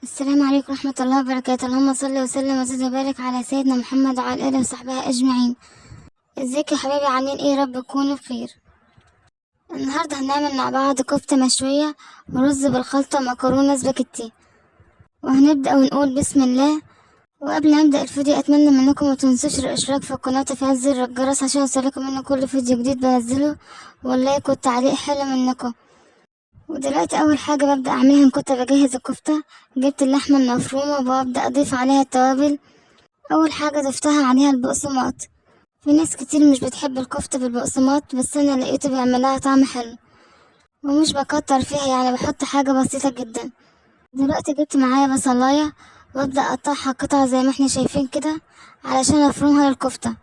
السلام عليكم ورحمة الله وبركاته. اللهم صل وسلم وزد وبارك على سيدنا محمد وعلى آله وصحبه أجمعين. ازيك يا حبايبي؟ عاملين ايه؟ رب تكونوا بخير. النهاردة هنعمل مع بعض كفتة مشوية ورز بالخلطة ومكرونة سباكيتي، وهنبدأ ونقول بسم الله. وقبل ما نبدأ الفيديو أتمنى منكم متنسوش الاشتراك في القناة وتفعيل زر الجرس عشان يوصلكم منه كل فيديو جديد بنزله، واللايك والتعليق حلو منكم. ودلوقتي اول حاجه ببدا اعملها، كنت بجهز الكفته. جبت اللحمه المفرومه وببدا اضيف عليها التوابل. اول حاجه ضفتها عليها البقسماط. في ناس كتير مش بتحب الكفته بالبقسماط، بس انا لقيته بيعملها طعم حلو ومش بكتر فيها، يعني بحط حاجه بسيطه جدا. دلوقتي جبت معايا بصلايه وابدا اقطعها قطع زي ما احنا شايفين كده علشان افرمها للكفته.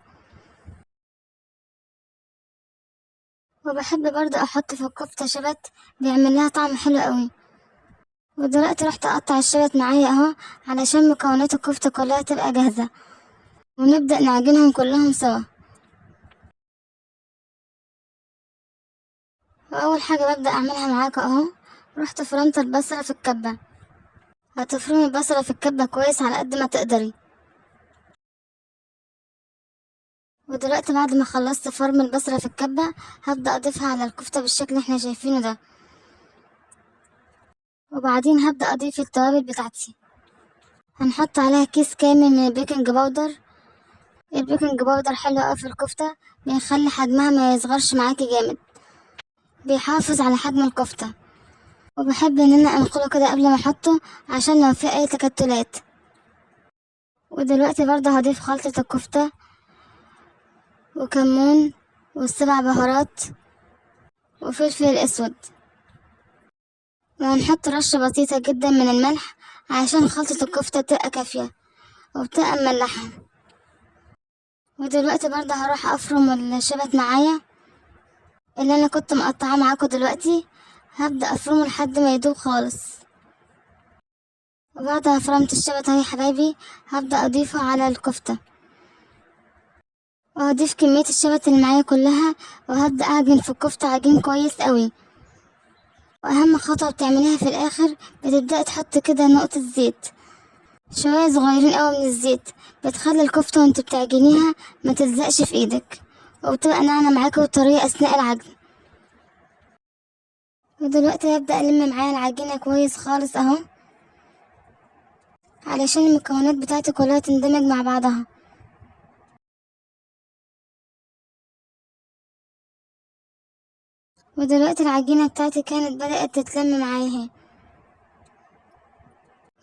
وبحب برضه احط في الكفته شبت، بيعمل لها طعم حلو قوي. ودلوقتي رحت اقطع الشبت معايا اهو علشان مكونات الكفتة كلها تبقى جاهزة، ونبدأ نعجنهم كلهم سوا. واول حاجة ببدأ اعملها معاكم اهو، رحت فرمت البصلة في الكبة. هتفرمي البصلة في الكبة كويس على قد ما تقدري. ودلوقتي بعد ما خلصت فرم البصلة في الكبة هبدأ اضيفها على الكفتة بالشكل اللي احنا شايفينه ده. وبعدين هبدأ اضيف التوابل بتاعتي. هنحط عليها كيس كامل من البيكنج باودر. البيكنج باودر حلو اوي في الكفتة، بيخلي حجمها ما يصغرش معاكي جامد، بيحافظ على حجم الكفتة. وبحب ان انا انقله كده قبل ما احطه عشان لو في اي تكتلات. ودلوقتي برضه هضيف خلطة الكفتة وكمون والسبع بهارات وفلفل اسود، وهنحط رشة بسيطة جدا من الملح عشان خلطة الكفتة تبقى كافية وبتبقى مملحة. ودلوقتي برضه هروح افرم الشبت معايا اللي انا كنت مقطعاه معاكم. دلوقتي هبدأ افرمه لحد ما يدوب خالص. وبعد ما فرمت الشبت اهو يا حبايبي هبدأ اضيفه على الكفتة، وهضيف كمية الشبت اللي معايا كلها، وهبدأ أعجن في الكفتة عجين كويس قوي. وأهم خطوة بتعمليها في الآخر، بتبدأي تحط كده نقطة زيت، شوية صغيرين قوي من الزيت، بتخلي الكفتة وانت بتعجنيها ما تلزقش في ايدك، وبتبقى ناعمة معاكي وطرية أثناء العجن. ودلوقتي هبدأ ألم معايا العجينة كويس خالص اهو علشان المكونات بتاعتي كلها تندمج مع بعضها. ودلوقتي العجينة بتاعتي كانت بدأت تتلم معايا اهي.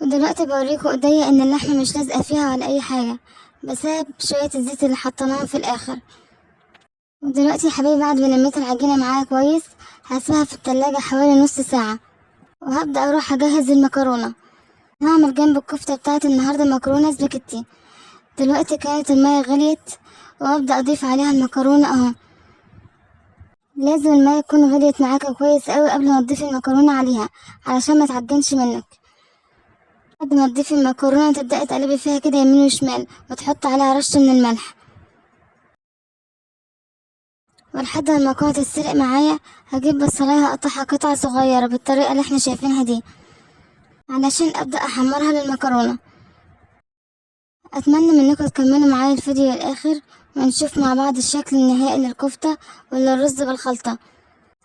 ودلوقتي بوريكم ايديا ان اللحمة مش لازقة فيها ولا اي حاجة بسبب شوية الزيت اللي حطيناهم في الاخر. ودلوقتي يا حبايبي بعد ما لميت العجينة معايا كويس هسيبها في التلاجة حوالي نص ساعة، وهبدأ اروح اجهز المكرونة. هعمل جنب الكفتة بتاعتي النهاردة مكرونة سباكيتي. دلوقتي كانت المية غليت وابدأ اضيف عليها المكرونة اهو. لازم المية تكون غليت معاك كويس اوي قبل ما تضيفي المكرونة عليها علشان ما تعجنش منك. بعد ما تضيفي المكرونة تبدأي تقلبي فيها كده يمين وشمال، وتحطي عليها رشة من الملح. ولحد ما المكرونة تتسلق معايا هجيب بصلاية هقطعها قطع صغيرة بالطريقة اللي احنا شايفينها دي علشان أبدأ أحمرها للمكرونة. أتمنى منكم تكملوا معايا الفيديو للآخر ونشوف مع بعض الشكل النهائي للكفتة وللرز بالخلطة.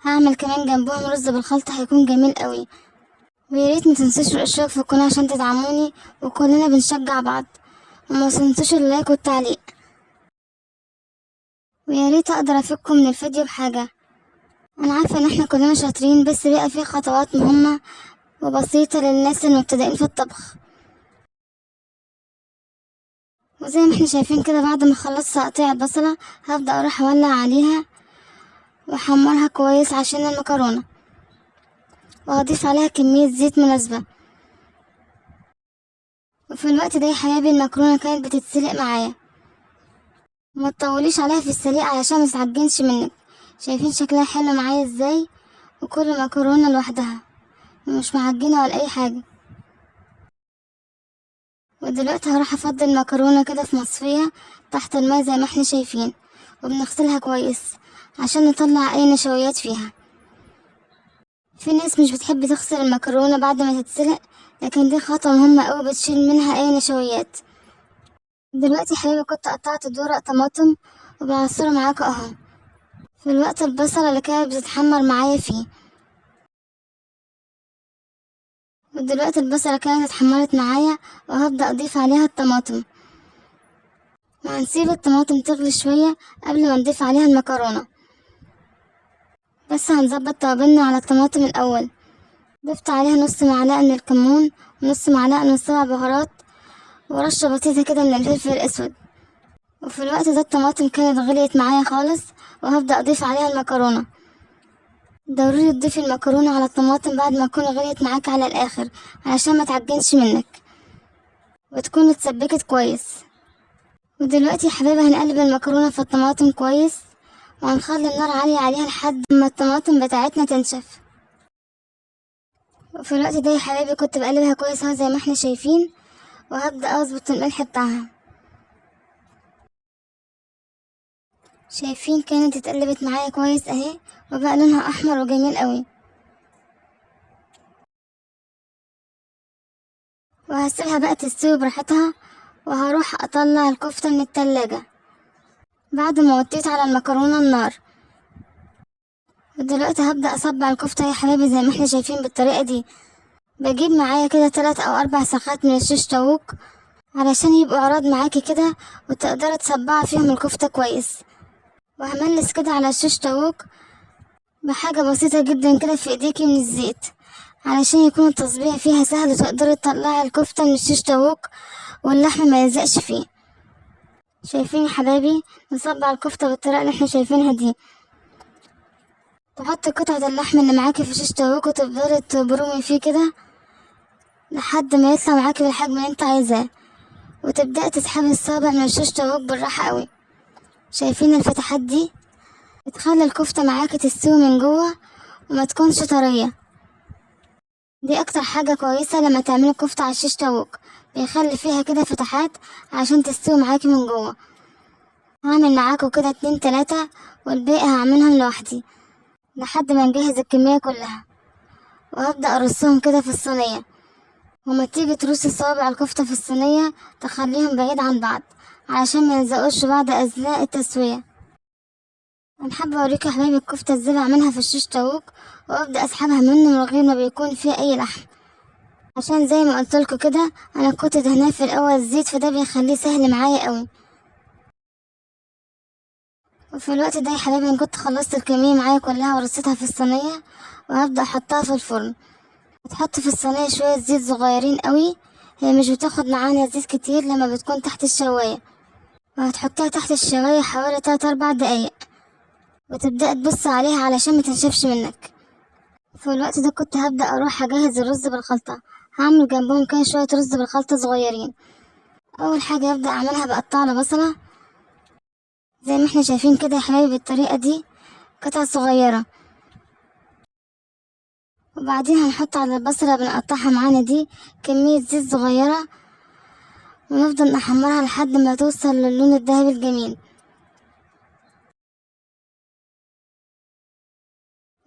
هعمل كمان جنبهم رز بالخلطة هيكون جميل قوي. وياريت متنسوش الاشتراك في القناة عشان تدعموني وكلنا بنشجع بعض، وما تنسوش اللايك والتعليق. وياريت اقدر افيدكم من الفيديو بحاجة. انا عارفة ان احنا كلنا شاطرين، بس بقى في خطوات مهمة وبسيطة للناس المبتدئين في الطبخ. وزي ما احنا شايفين كده بعد ما خلصت تقطيع البصلة هبدأ اروح اولع عليها واحمرها كويس عشان المكرونة، وهضيف عليها كمية زيت مناسبة. وفي الوقت ده يا حبايبي المكرونة كانت بتتسلق معايا. ما تطوليش عليها في السليق علشان متعجنش منك. شايفين شكلها حلو معايا ازاي؟ وكل مكرونة لوحدها ومش معجنة ولا اي حاجة. ودلوقتي هروح افضي المكرونة كده في مصفية تحت الماء زي ما احنا شايفين، وبنغسلها كويس عشان نطلع اي نشويات فيها. في ناس مش بتحب تغسل المكرونة بعد ما تتسلق، لكن دي خطوة مهمة أوي بتشيل منها أي نشويات. دلوقتي يا حبيبي كنت قطعت ورق طماطم وبعصره معاكوا اهو. في الوقت البصلة اللي كانت بتتحمر معايا فيه، ودلوقتي البصلة كانت اتحمرت معايا، وهبدأ أضيف عليها الطماطم، وهنسيب الطماطم تغلي شوية قبل ما نضيف عليها المكرونة. بس هنظبط توابلنا على الطماطم الأول. ضفت عليها نص معلقة من الكمون، ونص معلقة من السبع بهارات، ورشة بسيطة كده من الفلفل الأسود. وفي الوقت ده الطماطم كانت غليت معايا خالص، وهبدأ أضيف عليها المكرونة. ضروري تضيفي المكرونة على الطماطم بعد ما تكون غليت معاك على الآخر، علشان ما تعجنش منك وتكون اتسبكت كويس. ودلوقتي يا حبايبي هنقلب المكرونة في الطماطم كويس، وهنخلي النار عالية عليها لحد ما الطماطم بتاعتنا تنشف. وفي الوقت ده يا حبايبي كنت بقلبها كويس اهو زي ما احنا شايفين، وهبدأ اظبط الملح بتاعها. شايفين كانت اتقلبت معايا كويس اهي، وبقى لونها احمر وجميل قوي. وهسيبها بقى تستوي براحتها، وهروح اطلع الكفتة من التلاجة بعد ما وطيت على المكرونة النار. ودلوقتي هبدأ اصبع الكفتة يا حبايبي زي ما احنا شايفين بالطريقة دي. بجيب معايا كده 3 أو 4 ساخات من الشيش طاووق، علشان يبقوا عراض معاكي كده وتقدري تصبعي فيهم الكفتة كويس. وهملس كده على الشيش طاووق بحاجة بسيطة جدا كده في ايديكي من الزيت، علشان يكون التصبيع فيها سهل وتقدري تطلعي الكفتة من الشيش طاووق واللحم ما يلزقش فيه. شايفين يا حبايبي نصبع الكفتة بالطريقة اللي احنا شايفينها دي. تحطي قطعة اللحم اللي معاكي في الشيش طاووق وتفضلي تبرمي فيه كده لحد ما يطلع معاكي بالحجم اللي انت عايزاه، وتبدأي تسحبي الصابع من الشيش طاووق بالراحة قوي. شايفين الفتحات دي بتخلي الكفتة معاكي تستوي من جوه وما تكونش طرية. دي اكتر حاجة كويسة لما تعملي كفتة على الشيش طاووق، بيخلي فيها كده فتحات عشان تستوي معاكي من جوه. هعمل معاكم كده 2 3، والباقي هعملهم لوحدي لحد ما نجهز الكمية كلها، وهبدأ ارصهم كده في الصينية. وما تيجي ترصي صوابع الكفتة في الصينية تخليهم بعيد عن بعض علشان ما يلزقوش بعض اثناء التسوية. انا حابة اوريكم يا حبايبي الكفتة ازاي بعملها في الشيش طاووق، وابدأ اسحبها منه من غير ما بيكون فيها اي لحم، عشان زي ما قلتلكوا كده انا كنت دهناه في الاول زيت، فده بيخليه سهل معايا قوي. وفي الوقت ده يا حبايبي انا كنت خلصت الكمية معايا كلها ورصيتها في الصينية، وهبدأ احطها في الفرن. هتحط في الصينية شوية زيت صغيرين قوي، هي مش بتاخد معانا زيت كتير لما بتكون تحت الشواية. وهتحطيها تحت الشواية حوالي 3 4 دقايق، وتبدأ تبص عليها علشان ما تنشفش منك. في الوقت ده كنت هبدأ اروح اجهز الرز بالخلطة. هعمل جنبهم كده شوية رز بالخلطة صغيرين. اول حاجة هبدأ اعملها بقطع له بصلة زي ما احنا شايفين كده يا حبايبي بالطريقة دي، قطع صغيرة. وبعدين هنحط على البصلة بنقطعها معانا دي كمية زيت صغيرة، ونفضل نحمرها لحد ما توصل للون الذهبي الجميل.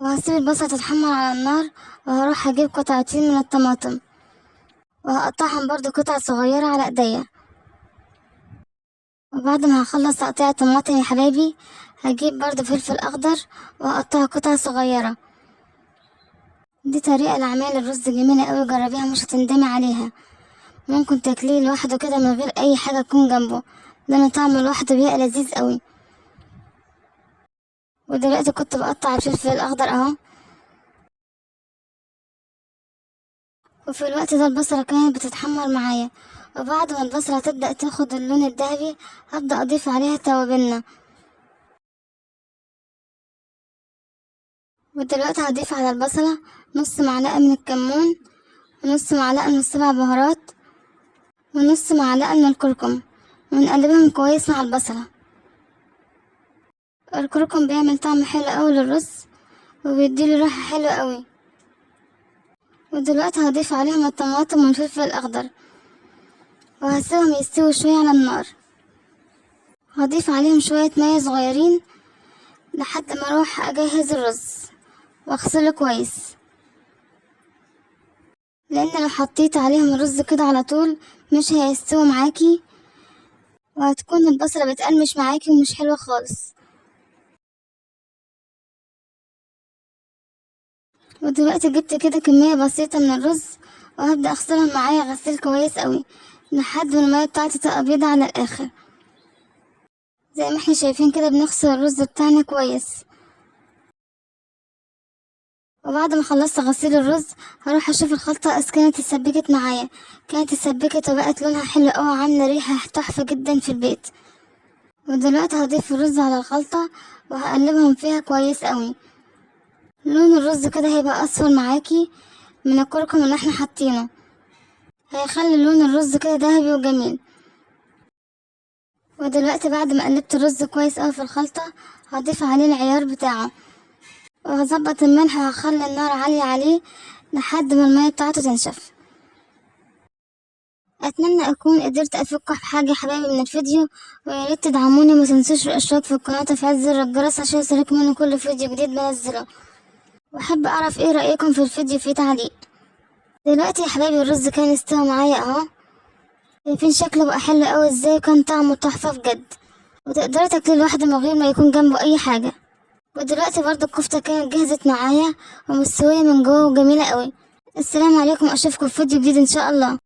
وهسيب البصلة تتحمر على النار، وهروح اجيب قطعتين من الطماطم وهقطعهم برضو قطع صغيرة على ايديا. وبعد ما هخلص تقطيع الطماطم يا حبايبي هجيب برضو فلفل اخضر وهقطعه قطع صغيرة. دي طريقة لعمل الرز جميلة قوي، جربيها مش هتندمي عليها. ممكن تاكليه لوحده كده من غير اي حاجة تكون جنبه، لان طعمه لوحده بيبقى لذيذ قوي. ودلوقتي كنت بقطع الفلفل الاخضر اهو. وفي الوقت ده البصلة كانت بتتحمر معايا، وبعد ما البصلة تبدأ تاخد اللون الذهبي هبدأ اضيف عليها توابلنا. ودلوقتي هضيف على البصلة نص معلقة من الكمون، ونص معلقة من السبع بهارات، ونص معلقة من الكركم، ونقلبهم كويس مع البصلة. الكركم بيعمل طعم حلو قوي للرز، وبيديله ريحة حلوة قوي. ودلوقتي هضيف عليهم الطماطم والفلفل الأخضر، وهسيبهم يستووا شوية على النار. هضيف عليهم شوية مية صغيرين لحد ما اروح اجهز الرز واغسله كويس. لان لو حطيت عليهم الرز كده على طول مش هيستووا معاكي، وهتكون البصلة بتقرمش معاكي ومش حلوة خالص. ودلوقتي جبت كده كمية بسيطة من الرز، وهبدأ اغسلهم معايا غسيل كويس قوي لحد ما المية بتاعتي تبقى بيضة على الاخر. زي ما احنا شايفين كده بنغسل الرز بتاعنا كويس. وبعد ما خلصت غسيل الرز هروح اشوف الخلطة اذا كانت اتسبكت معايا. كانت اتسبكت وبقت لونها حلو اوي، عاملة ريحة تحفة جدا في البيت. ودلوقتي هضيف الرز على الخلطة وهقلبهم فيها كويس قوي. لون الرز كده هيبقى اصفر معاكي من الكركم اللي احنا حاطينه، هيخلي لون الرز كده ذهبي وجميل. ودلوقتي بعد ما قلبت الرز كويس اوي في الخلطة هضيف عليه العيار بتاعه، وهظبط الملح وهخلي النار عالية عليه لحد ما المية بتاعته تنشف. اتمنى اكون قدرت افككم بحاجة يا حبايبي من الفيديو، وياريت تدعموني، متنسوش الاشتراك في القناة وتفعيل زر الجرس عشان يوصلكم مني كل فيديو جديد بنزله. واحب اعرف ايه رأيكم في الفيديو في تعليق. دلوقتي يا حبايبي الرز كان استوى معايا اهو، شايفين شكله بقى حلو اوي ازاي، كان طعمه تحفة بجد، وتقدري تاكليه لوحده من غير ما يكون جنبه اي حاجة. ودلوقتي برضو الكفتة كانت جهزت معايا ومستوية من جوه وجميلة اوي. السلام عليكم، اشوفكم في فيديو جديد ان شاء الله.